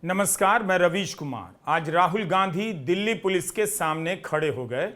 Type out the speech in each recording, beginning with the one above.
नमस्कार, मैं रवीश कुमार। आज राहुल गांधी दिल्ली पुलिस के सामने खड़े हो गए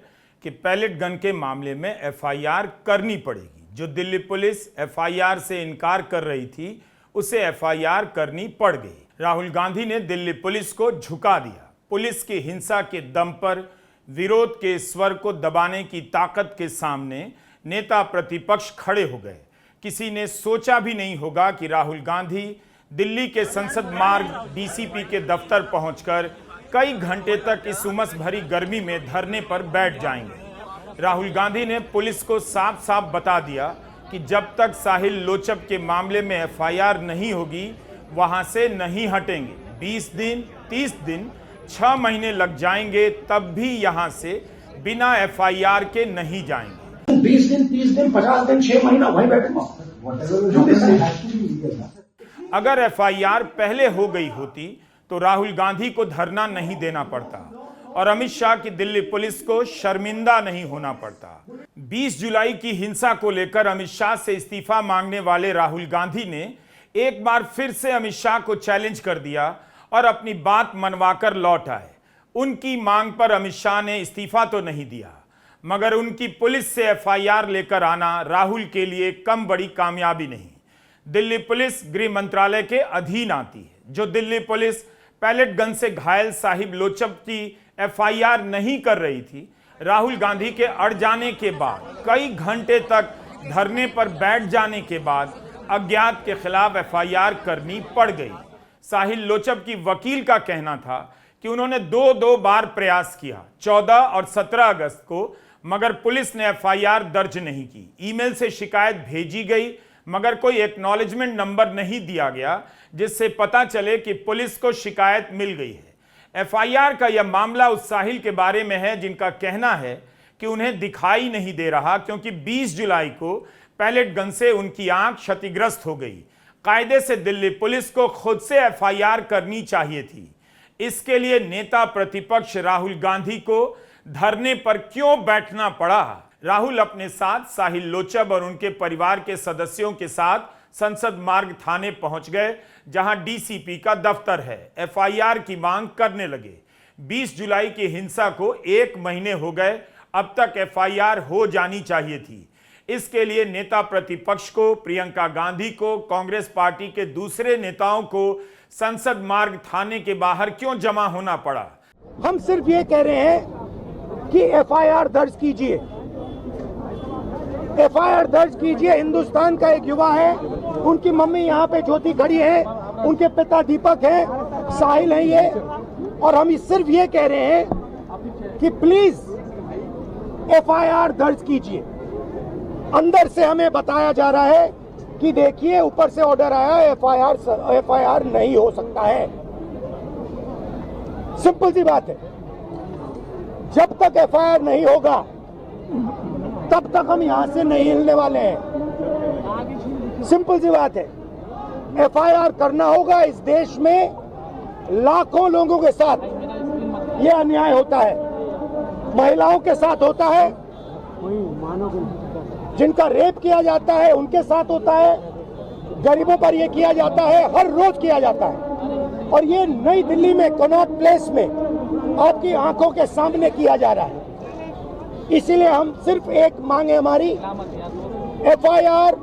कि पैलेट गन के मामले में एफआईआर करनी पड़ेगी। जो दिल्ली पुलिस एफआईआर से इनकार कर रही थी, उसे एफआईआर करनी पड़ गई। राहुल गांधी ने दिल्ली पुलिस को झुका दिया। पुलिस की हिंसा के दम पर विरोध के स्वर को दबाने की ताकत के सामने नेता प्रतिपक्ष खड़े हो गए। किसी ने सोचा भी नहीं होगा कि राहुल गांधी दिल्ली के संसद मार्ग डीसीपी के दफ्तर पहुंचकर कई घंटे तक इस उमस भरी गर्मी में धरने पर बैठ जाएंगे। राहुल गांधी ने पुलिस को साफ साफ बता दिया कि जब तक साहिल लोचब के मामले में एफआईआर नहीं होगी, वहां से नहीं हटेंगे। 20 दिन, 30 दिन, 6 महीने लग जाएंगे, तब भी यहां से बिना एफआईआर के नहीं जाएंगे। 20 दिन, 30 दिन, 50 दिन, 6 महीना वहीं बैठूंगा। अगर एफआईआर पहले हो गई होती तो राहुल गांधी को धरना नहीं देना पड़ता और अमित शाह की दिल्ली पुलिस को शर्मिंदा नहीं होना पड़ता। 20 जुलाई की हिंसा को लेकर अमित शाह से इस्तीफा मांगने वाले राहुल गांधी ने एक बार फिर से अमित शाह को चैलेंज कर दिया और अपनी बात मनवाकर लौट आए। उनकी मांग पर अमित शाह ने इस्तीफा तो नहीं दिया, मगर उनकी पुलिस से एफआईआर लेकर आना राहुल के लिए कम बड़ी कामयाबी नहीं। दिल्ली पुलिस गृह मंत्रालय के अधीन आती है। जो दिल्ली पुलिस पैलेट गन से घायल साहिब लोचब की एफआईआर नहीं कर रही थी, राहुल गांधी के अड़ जाने के बाद, कई घंटे तक धरने पर बैठ जाने के बाद अज्ञात के खिलाफ एफआईआर करनी पड़ गई। साहिल लोचब की वकील का कहना था कि उन्होंने दो बार प्रयास किया, 14 और 17 अगस्त को, मगर पुलिस ने एफआईआर दर्ज नहीं की। ईमेल से शिकायत भेजी गई, मगर कोई एक्नॉलेजमेंट नंबर नहीं दिया गया जिससे पता चले कि पुलिस को शिकायत मिल गई है। एफआईआर का यह मामला उस साहिल के बारे में है जिनका कहना है कि उन्हें दिखाई नहीं दे रहा, क्योंकि 20 जुलाई को पैलेट गन से उनकी आंख क्षतिग्रस्त हो गई। कायदे से दिल्ली पुलिस को खुद से एफआईआर करनी चाहिए थी। इसके लिए नेता प्रतिपक्ष राहुल गांधी को धरने पर क्यों बैठना पड़ा? राहुल अपने साथ साहिल लोचब और उनके परिवार के सदस्यों के साथ संसद मार्ग थाने पहुंच गए, जहां डीसीपी का दफ्तर है। एफआईआर की मांग करने लगे। 20 जुलाई की हिंसा को 1 महीने हो गए, अब तक एफआईआर हो जानी चाहिए थी। इसके लिए नेता प्रतिपक्ष को, प्रियंका गांधी को, कांग्रेस पार्टी के दूसरे नेताओं को संसद मार्ग थाने के बाहर क्यों जमा होना पड़ा? हम सिर्फ ये कह रहे हैं कि एफआईआर दर्ज कीजिए, एफआईआर दर्ज कीजिए। हिंदुस्तान का एक युवा है, उनकी मम्मी यहाँ पे ज्योति खड़ी है, उनके पिता दीपक है, साहिल है ये, और हम सिर्फ ये कह रहे हैं कि प्लीज एफआईआर दर्ज कीजिए। अंदर से हमें बताया जा रहा है कि देखिए ऊपर से ऑर्डर आया, एफआईआर नहीं हो सकता है। सिंपल सी बात है, जब तक एफआईआर नहीं होगा तब तक हम यहां से नहीं हिलने वाले हैं। सिंपल सी बात है, एफआईआर करना होगा। इस देश में लाखों लोगों के साथ ये अन्याय होता है, महिलाओं के साथ होता है, जिनका रेप किया जाता है उनके साथ होता है, गरीबों पर यह किया जाता है, हर रोज किया जाता है। और ये नई दिल्ली में कनॉट प्लेस में आपकी आंखों के सामने किया जा रहा है। इसीलिए हम सिर्फ एक मांग है हमारी, एफआईआर,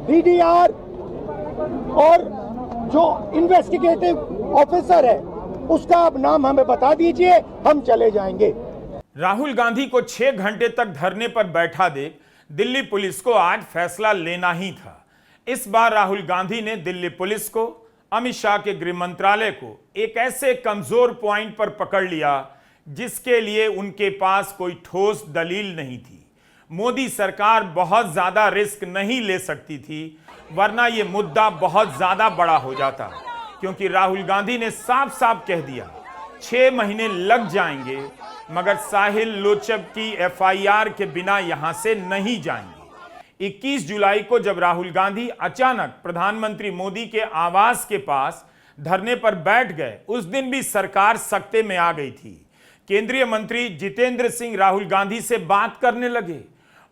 डीडीआर और जो इन्वेस्टिगेटिव ऑफिसर है उसका आप नाम हमें बता दीजिए, हम चले जाएंगे। राहुल गांधी को 6 घंटे तक धरने पर बैठा देख दिल्ली पुलिस को आज फैसला लेना ही था। इस बार राहुल गांधी ने दिल्ली पुलिस को, अमित शाह के गृह मंत्रालय को एक ऐसे कमजोर पॉइंट पर पकड़ लिया जिसके लिए उनके पास कोई ठोस दलील नहीं थी। मोदी सरकार बहुत ज्यादा रिस्क नहीं ले सकती थी, वरना यह मुद्दा बहुत ज्यादा बड़ा हो जाता, क्योंकि राहुल गांधी ने साफ साफ कह दिया 6 महीने लग जाएंगे, मगर साहिल लोचब की एफआईआर के बिना यहां से नहीं जाएंगे। 21 जुलाई को जब राहुल गांधी अचानक प्रधानमंत्री मोदी के आवास के पास धरने पर बैठ गए, उस दिन भी सरकार सख्ते में आ गई थी। केंद्रीय मंत्री जितेंद्र सिंह राहुल गांधी से बात करने लगे।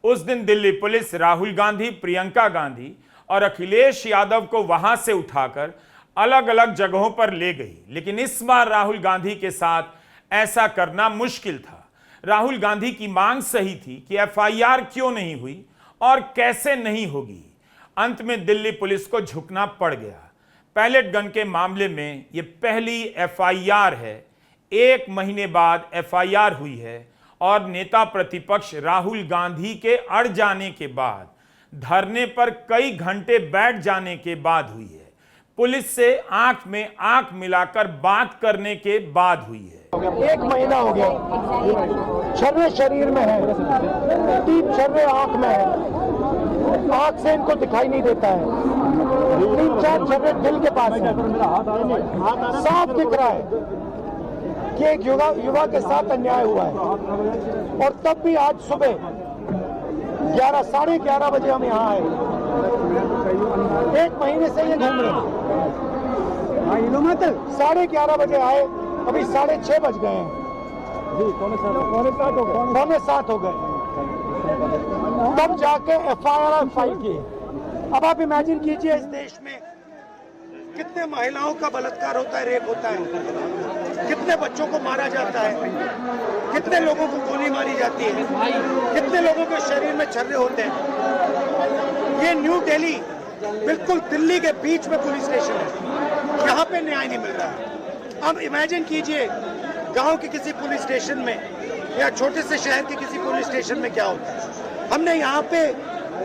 उस दिन दिल्ली पुलिस राहुल गांधी, प्रियंका गांधी और अखिलेश यादव को वहां से उठाकर अलग अलग जगहों पर ले गई, लेकिन इस बार राहुल गांधी के साथ ऐसा करना मुश्किल था। राहुल गांधी की मांग सही थी कि एफआईआर क्यों नहीं हुई और कैसे नहीं होगी। अंत में दिल्ली पुलिस को झुकना पड़ गया। पैलेट गन के मामले में यह पहली एफआईआर है। 1 महीने बाद एफआईआर हुई है और नेता प्रतिपक्ष राहुल गांधी के अड़ जाने के बाद, धरने पर कई घंटे बैठ जाने के बाद हुई है। पुलिस से आंख में आंख मिलाकर बात करने के बाद हुई है। 1 महीना हो गया, छर्रे शरीर में है, 3 छर्रे आंख में है, आंख से इनको दिखाई नहीं देता है, 3-4 छर्रे दिल के पास है। साफ दिख रहा है कि एक युवा के साथ अन्याय हुआ है। और तब भी आज सुबह 11-11:30 बजे हम यहाँ आए। 1 महीने से ये घूम रहे हैं। 11:30 बजे आए, अभी 6:30 बज गए हैं, पौने 7 हो गए, तब जाके एफआईआर फाइल की। अब आप इमेजिन कीजिए इस देश में कितने महिलाओं का बलात्कार होता है, रेप होता है, कितने बच्चों को मारा जाता है, कितने लोगों को गोली मारी जाती है, कितने लोगों के शरीर में छर्रे होते हैं। ये न्यू दिल्ली, बिल्कुल दिल्ली के बीच में पुलिस स्टेशन है, यहाँ पे न्याय नहीं मिल रहा है। अब इमेजिन कीजिए गांव के किसी पुलिस स्टेशन में या छोटे से शहर के किसी पुलिस स्टेशन में क्या होता है। हमने यहाँ पे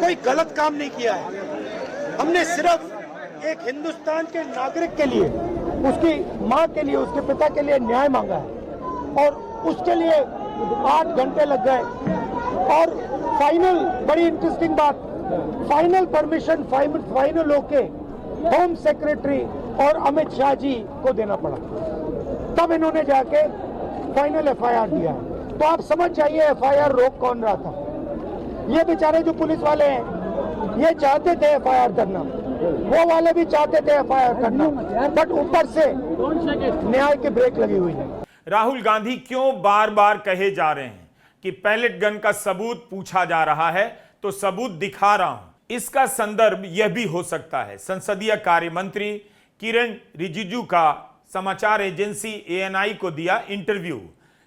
कोई गलत काम नहीं किया है, हमने सिर्फ एक हिंदुस्तान के नागरिक के लिए, उसकी मां के लिए, उसके पिता के लिए न्याय मांगा है और उसके लिए 8 घंटे लग गए। और फाइनल, बड़ी इंटरेस्टिंग बात, फाइनल परमिशन फाइनल होके होम सेक्रेटरी और अमित शाह जी को देना पड़ा, तब इन्होंने जाके फाइनल एफआईआर दिया है। तो आप समझ जाइए एफआईआर रोक कौन रहा था। ये बेचारे जो पुलिस वाले हैं, ये चाहते थे एफआईआर करना, वो वाले भी चाहते थे एफआईआर करना, बट ऊपर से न्याय की ब्रेक लगी हुई है। राहुल गांधी क्यों बार बार कहे जा रहे हैं कि पैलेट गन का सबूत पूछा जा रहा है, तो सबूत दिखा रहा हूं। इसका संदर्भ यह भी हो सकता है संसदीय कार्य मंत्री किरण रिजिजू का समाचार एजेंसी ANI को दिया इंटरव्यू।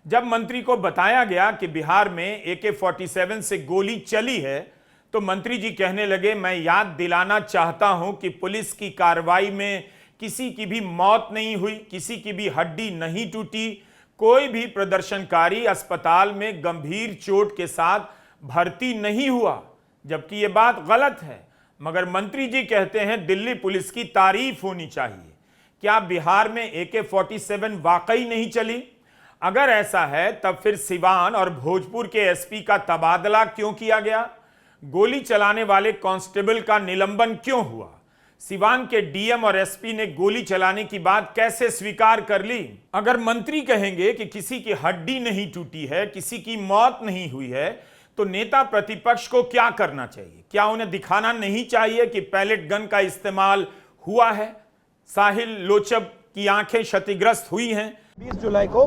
जब मंत्री को बताया गया कि बिहार में AK-47 से गोली चली है, तो मंत्री जी कहने लगे, मैं याद दिलाना चाहता हूं कि पुलिस की कार्रवाई में किसी की भी मौत नहीं हुई, किसी की भी हड्डी नहीं टूटी, कोई भी प्रदर्शनकारी अस्पताल में गंभीर चोट के साथ भर्ती नहीं हुआ, जबकि यह बात गलत है। मगर मंत्री जी कहते हैं दिल्ली पुलिस की तारीफ होनी चाहिए। क्या बिहार में AK-47 वाकई नहीं चली? अगर ऐसा है तब फिर सिवान और भोजपुर के SP का तबादला क्यों किया गया? गोली चलाने वाले कांस्टेबल का निलंबन क्यों हुआ? सिवान के DM और SP ने गोली चलाने की बात कैसे स्वीकार कर ली? अगर मंत्री कहेंगे कि किसी की हड्डी नहीं टूटी है, किसी की मौत नहीं हुई है, तो नेता प्रतिपक्ष को क्या करना चाहिए? क्या उन्हें दिखाना नहीं चाहिए कि पैलेट गन का इस्तेमाल हुआ है, साहिल लोचब की आंखें क्षतिग्रस्त हुई हैं? 20 जुलाई को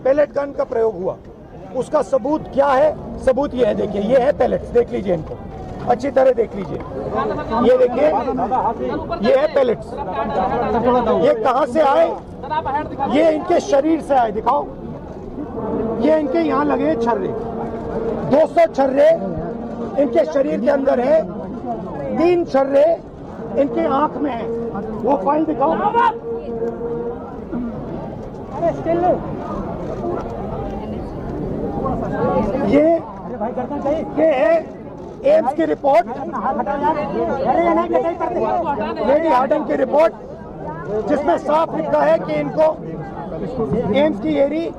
पैलेट गन का प्रयोग हुआ, उसका सबूत क्या है? सबूत ये है, देखिए ये है पैलेट्स, देख लीजिए इनको अच्छी तरह देख लीजिए, ये देखिए ये है पैलेट्स। ये कहां से आए? ये इनके शरीर से आए, दिखाओ, ये इनके यहाँ लगे छर्रे, 200 छर्रे इनके शरीर के अंदर है, 3 छर्रे इनके आंख में है। वो फाइल दिखाओ, ये है एम्स की रिपोर्ट, लेडी हार्डन की रिपोर्ट, जिसमें साफ लिखा है कि इनको एम्स की एरी,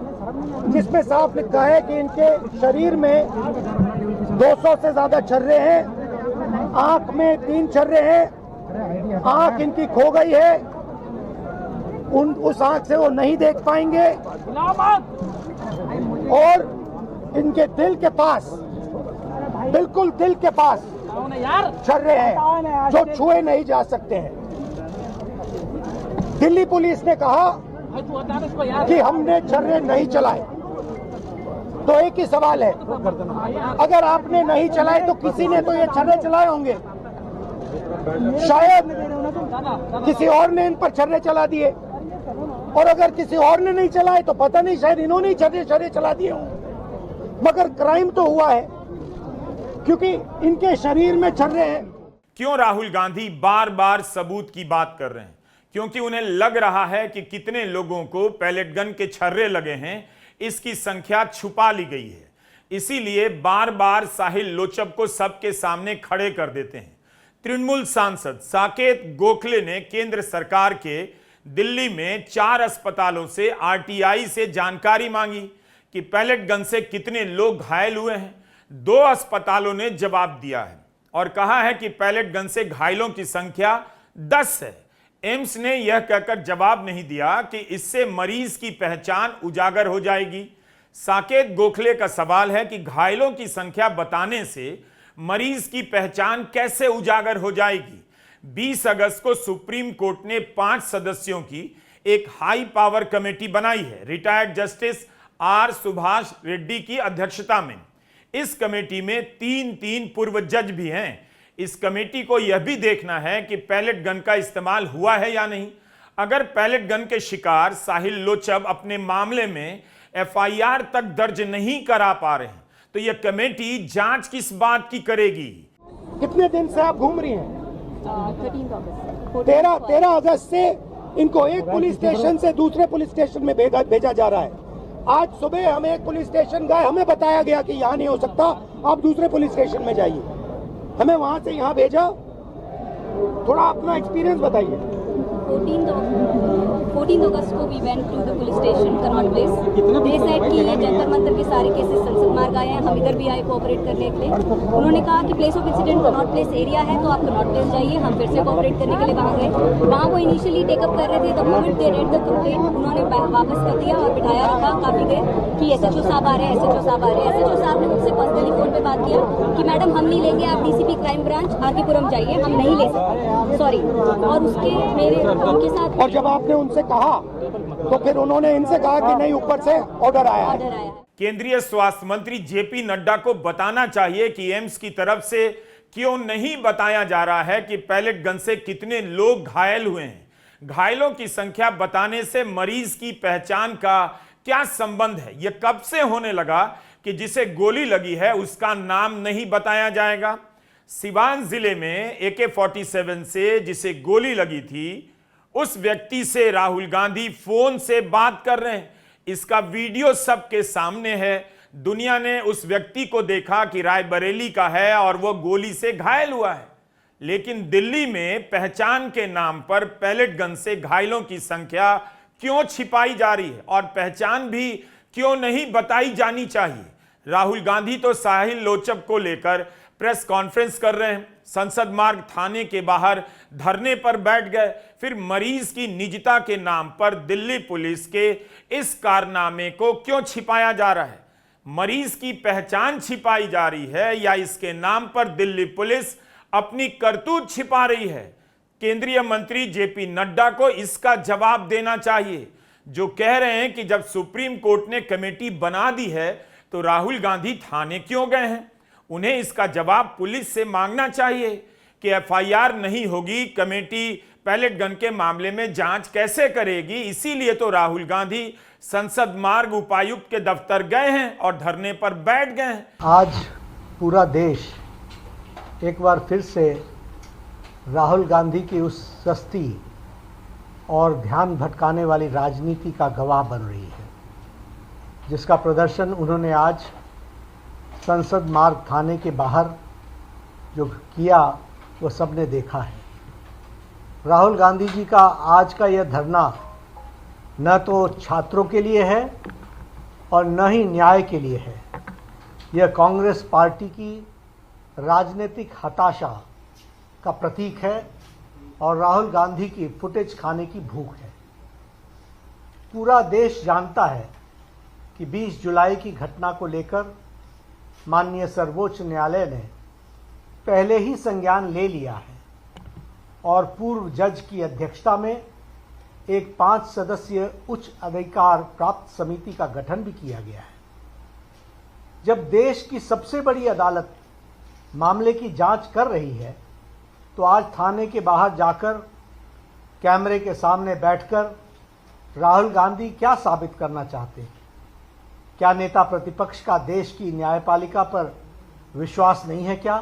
जिसमें साफ लिखा है कि इनके शरीर में 200 से ज्यादा छर्रे हैं, आंख में 3 छर्रे हैं, आंख इनकी खो गई है, उस आंख से वो नहीं देख पाएंगे, और इनके दिल के पास, बिल्कुल दिल के पास छर्रे हैं जो छुए नहीं जा सकते हैं। दिल्ली पुलिस ने कहा कि हमने छर्रे नहीं चलाए, तो एक ही सवाल है, अगर आपने नहीं चलाए तो किसी ने तो ये छर्रे चलाए होंगे। किसी और ने इन पर छर्रे चला दिए, और अगर किसी और ने नहीं चलाए तो पता नहीं, शायद इन्होंने ही छर्रे चला दिए हों, मगर क्राइम तो हुआ है क्योंकि इनके शरीर में छर्रे हैं। क्यों राहुल गांधी बार बार सबूत की बात कर रहे हैं? क्योंकि उन्हें लग रहा है कि कितने लोगों को पैलेट गन के छर्रे लगे हैं इसकी संख्या छुपा ली गई है, इसीलिए बार बार साहिल लोचब को सबके सामने खड़े कर देते हैं। तृणमूल सांसद साकेत गोखले ने केंद्र सरकार के दिल्ली में 4 अस्पतालों से आरटीआई से जानकारी मांगी कि पैलेट गन से कितने लोग घायल हुए हैं। 2 अस्पतालों ने जवाब दिया है और कहा है कि पैलेट गन से घायलों की संख्या 10 है। एम्स ने यह कहकर जवाब नहीं दिया कि इससे मरीज की पहचान उजागर हो जाएगी। साकेत गोखले का सवाल है कि घायलों की संख्या बताने से मरीज की पहचान कैसे उजागर हो जाएगी। 20 अगस्त को सुप्रीम कोर्ट ने 5 सदस्यों की एक हाई पावर कमेटी बनाई है, retired justice R Subhash Reddy की अध्यक्षता में। इस कमेटी में 3 पूर्व जज भी हैं। इस कमेटी को यह भी देखना है कि पैलेट गन का इस्तेमाल हुआ है या नहीं। अगर पैलेट गन के शिकार साहिल लोचब अपने मामले में एफआईआर तक दर्ज नहीं करा पा रहे हैं तो यह कमेटी जांच किस बात की करेगी? कितने दिन से आप घूम रही हैं? 13 अगस्त से इनको एक पुलिस स्टेशन से दूसरे पुलिस स्टेशन में भेजा जा रहा है। आज सुबह हम एक पुलिस स्टेशन गए, हमें बताया गया कि यहाँ नहीं हो सकता, आप दूसरे पुलिस स्टेशन में जाइए। हमें वहां से यहाँ भेजा। थोड़ा अपना एक्सपीरियंस बताइए। 14 अगस्त को we went to the police station Connaught Place. They said कि ये जंतर मंतर के सारे केसेस संसद मार्ग आए हैं, हम इधर भी आए कोऑपरेट करने के लिए। उन्होंने कहा कि place of incident Connaught place area है तो आप कनॉट प्लेस जाइए। हम फिर से कोऑपरेट करने के लिए वहाँ गए। वहाँ वो इनिशियली टेकअप कर रहे थे, the moment they read the complaint उन्होंने वापस कर दिया और बिठाया रखा काफी देर कि एसएचओ साहब आ रहे हैं, एसएचओ साहब आ रहे हैं। एसएचओ साहब ने मुझसे पर्सनली फोन पे बात किया कि मैडम हम नहीं लेंगे, आप डीसीपी क्राइम ब्रांच आरकेपुरम जाइए, हम नहीं ले सकते, सॉरी। और उसके मेरे उनके साथ, और जब आपने उनसे कहा तो फिर उन्होंने इनसे कहा कि नहीं, ऊपर से ऑर्डर आया है। केंद्रीय स्वास्थ्य मंत्री जेपी नड्डा को बताना चाहिए कि एम्स की तरफ से क्यों नहीं बताया जा रहा है कि पैलेट गन से कितने लोग घायल हुए हैं। घायलों की संख्या बताने से मरीज की पहचान का क्या संबंध है? यह कब से होने लगा कि जिसे गोली लगी है उसका नाम नहीं बताया जाएगा? सिवान जिले में AK-47 से जिसे गोली लगी थी उस व्यक्ति से राहुल गांधी फोन से बात कर रहे हैं। इसका वीडियो सबके सामने है। दुनिया ने उस व्यक्ति को देखा कि रायबरेली का है और वो गोली से घायल हुआ है। लेकिन दिल्ली में पहचान के नाम पर पैलेट गन से घायलों की संख्या क्यों छिपाई जा रही है और पहचान भी क्यों नहीं बताई जानी चाहिए? राहुल गांधी तो साहिल लोचब को लेकर प्रेस कॉन्फ्रेंस कर रहे हैं, संसद मार्ग थाने के बाहर धरने पर बैठ गए, फिर मरीज की निजता के नाम पर दिल्ली पुलिस के इस कारनामे को क्यों छिपाया जा रहा है? मरीज की पहचान छिपाई जा रही है या इसके नाम पर दिल्ली पुलिस अपनी करतूत छिपा रही है? केंद्रीय मंत्री जेपी नड्डा को इसका जवाब देना चाहिए, जो कह रहे हैं कि जब सुप्रीम कोर्ट ने कमेटी बना दी है तो राहुल गांधी थाने क्यों गए हैं। उन्हें इसका जवाब पुलिस से मांगना चाहिए कि एफआईआर नहीं होगी, कमेटी पैलेट गन के मामले में जांच कैसे करेगी? इसीलिए तो राहुल गांधी संसद मार्ग उपायुक्त के दफ्तर गए हैं और धरने पर बैठ गए हैं। आज पूरा देश एक बार फिर से राहुल गांधी की उस सस्ती और ध्यान भटकाने वाली राजनीति का गवाह बन रही है, जिसका प्रदर्शन उन्होंने आज संसद मार्ग थाने के बाहर जो किया वो सबने देखा है। राहुल गांधी जी का आज का यह धरना न तो छात्रों के लिए है और न ही न्याय के लिए है। यह कांग्रेस पार्टी की राजनीतिक हताशा का प्रतीक है और राहुल गांधी की फुटेज खाने की भूख है। पूरा देश जानता है कि 20 जुलाई की घटना को लेकर माननीय सर्वोच्च न्यायालय ने पहले ही संज्ञान ले लिया है और पूर्व जज की अध्यक्षता में एक 5 सदस्यीय उच्च अधिकार प्राप्त समिति का गठन भी किया गया है। जब देश की सबसे बड़ी अदालत मामले की जांच कर रही है तो आज थाने के बाहर जाकर कैमरे के सामने बैठकर राहुल गांधी क्या साबित करना चाहते हैं? क्या नेता प्रतिपक्ष का देश की न्यायपालिका पर विश्वास नहीं है क्या?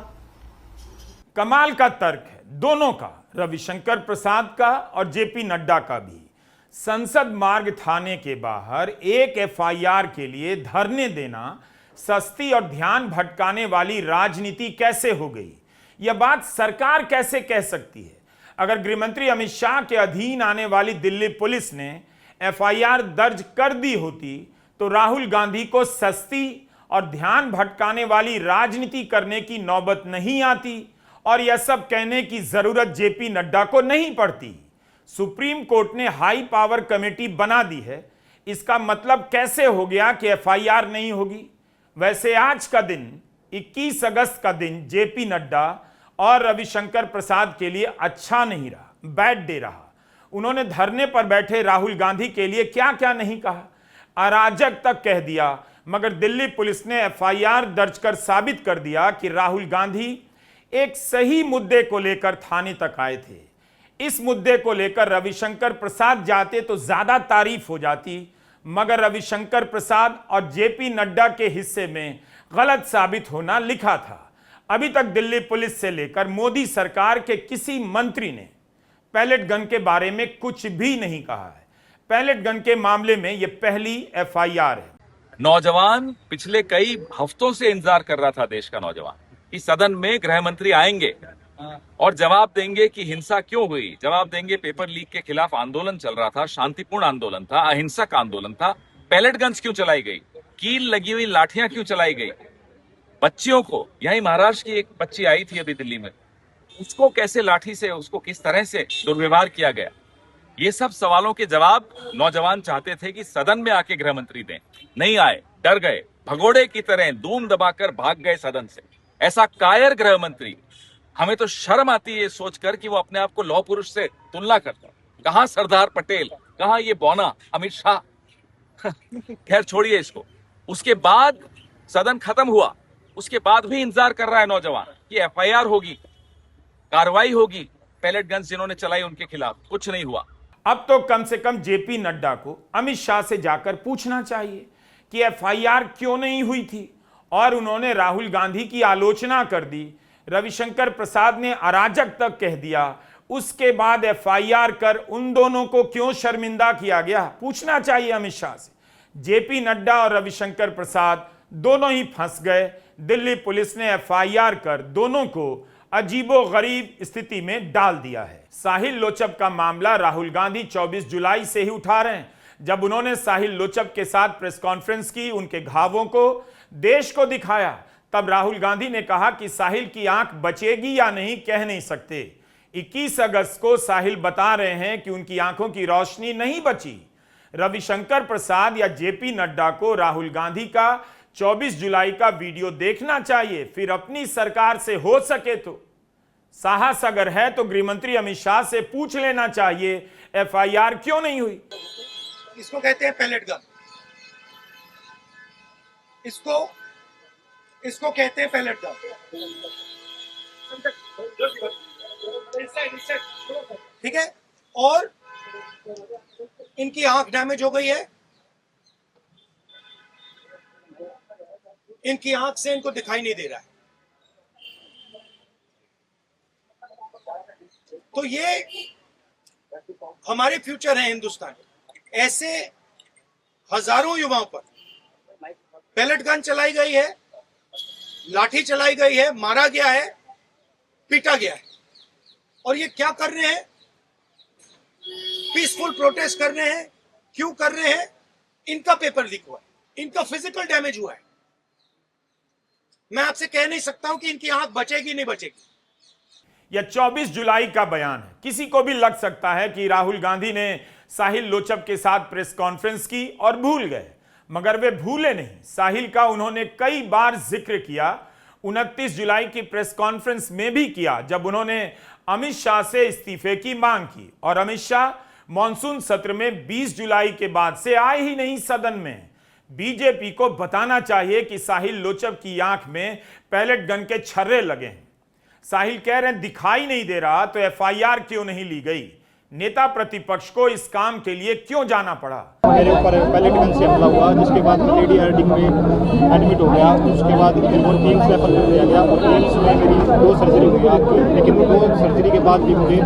कमाल का तर्क है दोनों का, रविशंकर प्रसाद का और जेपी नड्डा का भी। संसद मार्ग थाने के बाहर एक एफआईआर के लिए धरने देना सस्ती और ध्यान भटकाने वाली राजनीति कैसे हो गई? यह बात सरकार कैसे कह सकती है? अगर गृहमंत्री अमित शाह के अधीन आने वाली दिल्ली पुलिस ने एफआईआर दर्ज कर दी होती तो राहुल गांधी को सस्ती और ध्यान भटकाने वाली राजनीति करने की नौबत नहीं आती और यह सब कहने की जरूरत जेपी नड्डा को नहीं पड़ती। सुप्रीम कोर्ट ने हाई पावर कमेटी बना दी है, इसका मतलब कैसे हो गया कि एफआईआर नहीं होगी? वैसे आज का दिन 21 अगस्त का दिन जेपी नड्डा और रविशंकर प्रसाद के लिए अच्छा नहीं रहा, बैड डे रहा। उन्होंने धरने पर बैठे राहुल गांधी के लिए क्या क्या नहीं कहा, अराजक तक कह दिया, मगर दिल्ली पुलिस ने एफआईआर दर्ज कर साबित कर दिया कि राहुल गांधी एक सही मुद्दे को लेकर थाने तक आए थे। इस मुद्दे को लेकर रविशंकर प्रसाद जाते तो ज्यादा तारीफ हो जाती, मगर रविशंकर प्रसाद और जेपी नड्डा के हिस्से में गलत साबित होना लिखा था। अभी तक दिल्ली पुलिस से लेकर मोदी सरकार के किसी मंत्री ने पैलेट गन के बारे में कुछ भी नहीं कहा है। पैलेट गन के मामले में यह पहली एफआईआर है। नौजवान पिछले कई हफ्तों से इंतजार कर रहा था, देश का नौजवान, कि सदन में गृह मंत्री आएंगे और जवाब देंगे कि हिंसा क्यों हुई, जवाब देंगे पेपर लीक के खिलाफ आंदोलन चल रहा था, शांतिपूर्ण आंदोलन था, अहिंसक आंदोलन था, पैलेट गन्स क्यों चलाई गई, कील लगी हुई लाठियां क्यों चलाई गई, बच्चियों को, यही महाराष्ट्र की एक बच्ची आई थी अभी दिल्ली में, उसको कैसे लाठी से, उसको किस तरह से दुर्व्यवहार किया गया। ये सब सवालों के जवाब नौजवान चाहते थे कि सदन में आके गृह मंत्री दें। नहीं आए, डर गए, भगोड़े की तरह दूम दबाकर भाग गए सदन से। ऐसा कायर गृह मंत्री, हमें तो शर्म आती है ये सोचकर कि वो अपने आप को लौह पुरुष से तुलना करता। कहां सरदार पटेल, कहां ये बौना अमित शाह। खैर छोड़िए इसको। उसके बाद सदन खत्म हुआ, उसके बाद भी इंतजार कर रहा है नौजवान कि एफआईआर होगी, कार्रवाई होगी, पैलेट गन्स जिन्होंने चलाई उनके खिलाफ। कुछ नहीं हुआ। अब तो कम से कम जेपी नड्डा को अमित शाह से जाकर पूछना चाहिए कि एफआईआर क्यों नहीं हुई थी, और उन्होंने राहुल गांधी की आलोचना कर दी। रविशंकर प्रसाद ने अराजक तक कह दिया, उसके बाद एफआईआर कर उन दोनों को क्यों शर्मिंदा किया गया, पूछना चाहिए अमित शाह से। जेपी नड्डा और रविशंकर प्रसाद दोनों ही फंस गए। दिल्ली पुलिस ने एफआईआर कर दोनों को अजीबोगरीब स्थिति में डाल दिया है। साहिल लोचब का मामला राहुल गांधी 24 जुलाई से ही उठा रहे हैं। जब उन्होंने साहिल लोचब के साथ प्रेस कॉन्फ्रेंस की, उनके घावों को देश को दिखाया, तब राहुल गांधी ने कहा कि साहिल की आंख बचेगी या नहीं कह नहीं सकते। 21 अगस्त को साहिल बता रहे हैं कि उनकी आंखों की रोशनी नहीं बची। रविशंकर प्रसाद या जेपी नड्डा को राहुल गांधी का 24 जुलाई का वीडियो देखना चाहिए, फिर अपनी सरकार से हो सके तो, साहस अगर है तो गृहमंत्री अमित शाह से पूछ लेना चाहिए एफआईआर क्यों नहीं हुई। इसको कहते हैं पैलेट गन, इसको कहते हैं पैलेट गन। ठीक है, और इनकी आंख डैमेज हो गई है, इनकी आंख से इनको दिखाई नहीं दे रहा है। तो ये हमारे फ्यूचर है हिंदुस्तान। ऐसे हजारों युवाओं पर पैलेट गन चलाई गई है, लाठी चलाई गई है, मारा गया है, पीटा गया है, और ये क्या कर रहे हैं? पीसफुल प्रोटेस्ट कर रहे हैं। क्यों कर रहे हैं? इनका पेपर लीक हुआ है, इनका फिजिकल डैमेज हुआ है। मैं आपसे कह नहीं सकता हूं कि इनकी आंख बचेगी नहीं बचेगी। यह 24 जुलाई का बयान है। किसी को भी लग सकता है कि राहुल गांधी ने साहिल लोचब के साथ प्रेस कॉन्फ्रेंस की और भूल गए, मगर वे भूले नहीं। साहिल का उन्होंने कई बार जिक्र किया, 29 जुलाई की प्रेस कॉन्फ्रेंस में भी किया, जब उन्होंने अमित शाह से इस्तीफे की मांग की, और अमित शाह मॉनसून सत्र में 20 जुलाई के बाद से आए ही नहीं सदन में। बीजेपी को बताना चाहिए कि साहिल लोचब की आंख में पैलेट गन के छर्रे लगे हैं। साहिल कह रहे हैं दिखाई नहीं दे रहा तो एफआईआर क्यों नहीं ली गई। नेता प्रतिपक्ष को इस काम के लिए क्यों जाना पड़ा। मेरे ऊपर पैलेट गन से हमला हुआ, जिसके बाद मैं लेडी एडिंग में एडमिट हो गया। उसके बाद मेरे को एम्स रेफर कर दिया गया और एम्स में मेरी 2 सर्जरी हुई आपकी, लेकिन 2 सर्जरी के बाद भी मुझे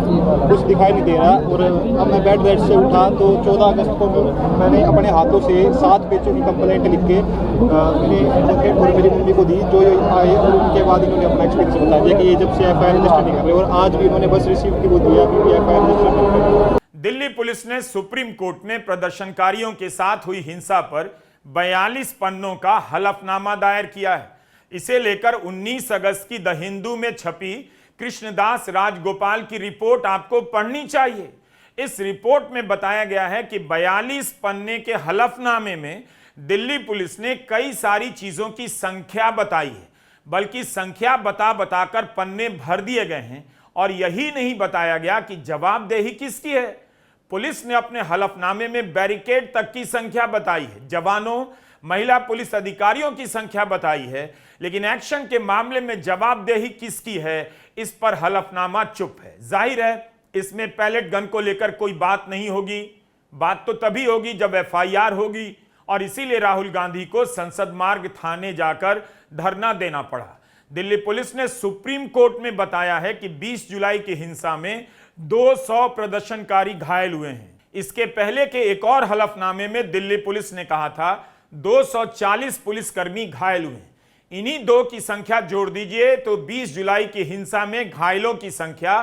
कुछ दिखाई नहीं दे रहा। और अब मैं बेड से उठा तो 14 अगस्त को मैंने अपने हाथों से 7 पेजों की कंप्लेंट लिख के मैंने एडवोकेट और मेरी मम्मी को दी, जो आए, और उनके बाद इन्होंने अपना एक्सपीरियंस बताया कि ये जब से FIR रजिस्टर नहीं कर रहे, और आज भी उन्होंने बस रिसीव की वो दिया कि FIR रजिस्टर नहीं कर रहे। दिल्ली पुलिस ने सुप्रीम कोर्ट में प्रदर्शनकारियों के साथ हुई हिंसा पर 42 पन्नों का हलफनामा दायर किया है। इसे लेकर 19 अगस्त की द हिंदू में छपी कृष्णदास राजगोपाल की रिपोर्ट आपको पढ़नी चाहिए। इस रिपोर्ट में बताया गया है कि 42 पन्ने के हलफनामे में दिल्ली पुलिस ने कई सारी चीजों की संख्या बताई है, बल्कि संख्या बता बताकर पन्ने भर दिए गए हैं। और यही नहीं बताया गया कि जवाबदेही किसकी है। पुलिस ने अपने हलफनामे में बैरिकेड तक की संख्या बताई है, जवानों, महिला पुलिस अधिकारियों की संख्या बताई है, लेकिन एक्शन के मामले में जवाबदेही किसकी है, इस पर हलफनामा चुप है। जाहिर है इसमें पैलेट गन को लेकर कोई बात नहीं होगी। बात तो तभी होगी जब FIR होगी, और इसीलिए राहुल गांधी को संसद मार्ग थाने जाकर धरना देना पड़ा। दिल्ली पुलिस ने सुप्रीम कोर्ट में बताया है कि 20 जुलाई की हिंसा में 200 प्रदर्शनकारी घायल हुए हैं। इसके पहले के एक और हलफनामे में दिल्ली पुलिस ने कहा था 240 पुलिसकर्मी घायल हुए। इन्हीं 2 की संख्या जोड़ दीजिए तो 20 जुलाई की हिंसा में घायलों की संख्या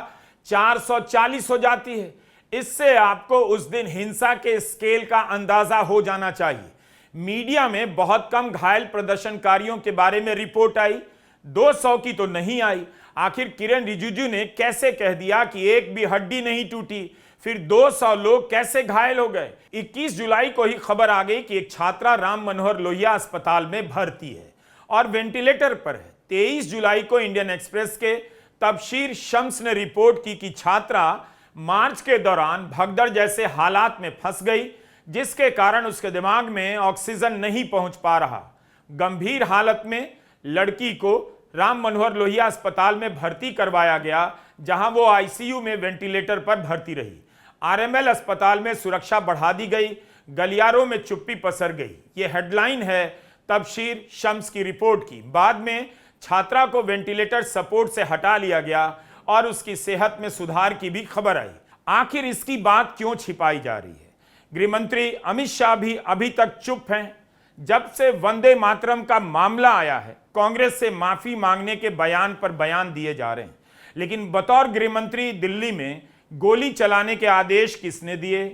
440 हो जाती है। इससे आपको उस दिन हिंसा के स्केल का अंदाजा हो जाना चाहिए। मीडिया में बहुत कम घायल प्रदर्शनकारियों के बारे में रिपोर्ट आई, 200 की तो नहीं आई। आखिर किरण रिजिजू ने कैसे कह दिया कि एक भी हड्डी नहीं टूटी, फिर 200 लोग कैसे घायल हो गए। 21 जुलाई को ही खबर आ गई कि एक छात्रा राम मनोहर लोहिया अस्पताल में भर्ती है और वेंटिलेटर पर है। 23 जुलाई को इंडियन एक्सप्रेस के तबशीर शम्स ने रिपोर्ट की कि छात्रा मार्च के दौरान भगदड़ जैसे हालात में फंस गई, जिसके कारण उसके दिमाग में ऑक्सीजन नहीं पहुंच पा रहा। गंभीर हालत में लड़की को राम मनोहर लोहिया अस्पताल में भर्ती करवाया गया, जहां वो ICU में वेंटिलेटर पर भर्ती रही। RML अस्पताल में सुरक्षा बढ़ा दी गई, गलियारों में चुप्पी पसर गई। ये हेडलाइन है तबशीर शम्स की रिपोर्ट की। बाद में छात्रा को वेंटिलेटर सपोर्ट से हटा लिया गया और उसकी सेहत में सुधार की भी खबर आई। आखिर इसकी बात क्यों छिपाई जा रही है? गृहमंत्री अमित शाह भी अभी तक चुप हैं। जब से वंदे मातरम का मामला आया है, कांग्रेस से माफी मांगने के बयान पर बयान दिए जा रहे हैं, लेकिन बतौर गृहमंत्री दिल्ली में गोली चलाने के आदेश किसने दिए,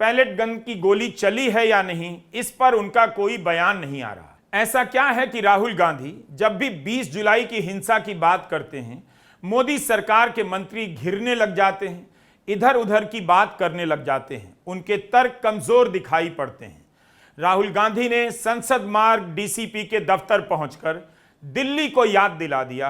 पैलेट गन की गोली चली है या नहीं, इस पर उनका कोई बयान नहीं आ रहा। ऐसा क्या है कि राहुल गांधी जब भी 20 जुलाई की हिंसा की बात करते हैं, मोदी सरकार के मंत्री घिरने लग जाते हैं, इधर उधर की बात करने लग जाते हैं, उनके तर्क कमजोर दिखाई पड़ते हैं। राहुल गांधी ने संसद मार्ग DCP के दफ्तर पहुंचकर दिल्ली को याद दिला दिया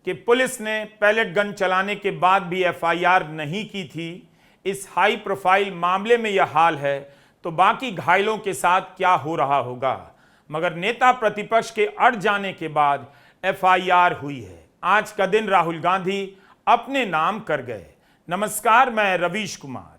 कि पुलिस ने पैलेट गन चलाने के बाद भी FIR नहीं की थी। इस हाई प्रोफाइल मामले में यह हाल है तो बाकी घायलों के साथ क्या हो रहा होगा। मगर नेता प्रतिपक्ष के अड़ जाने के बाद FIR हुई है। आज का दिन राहुल गांधी अपने नाम कर गए। नमस्कार, मैं रवीश कुमार।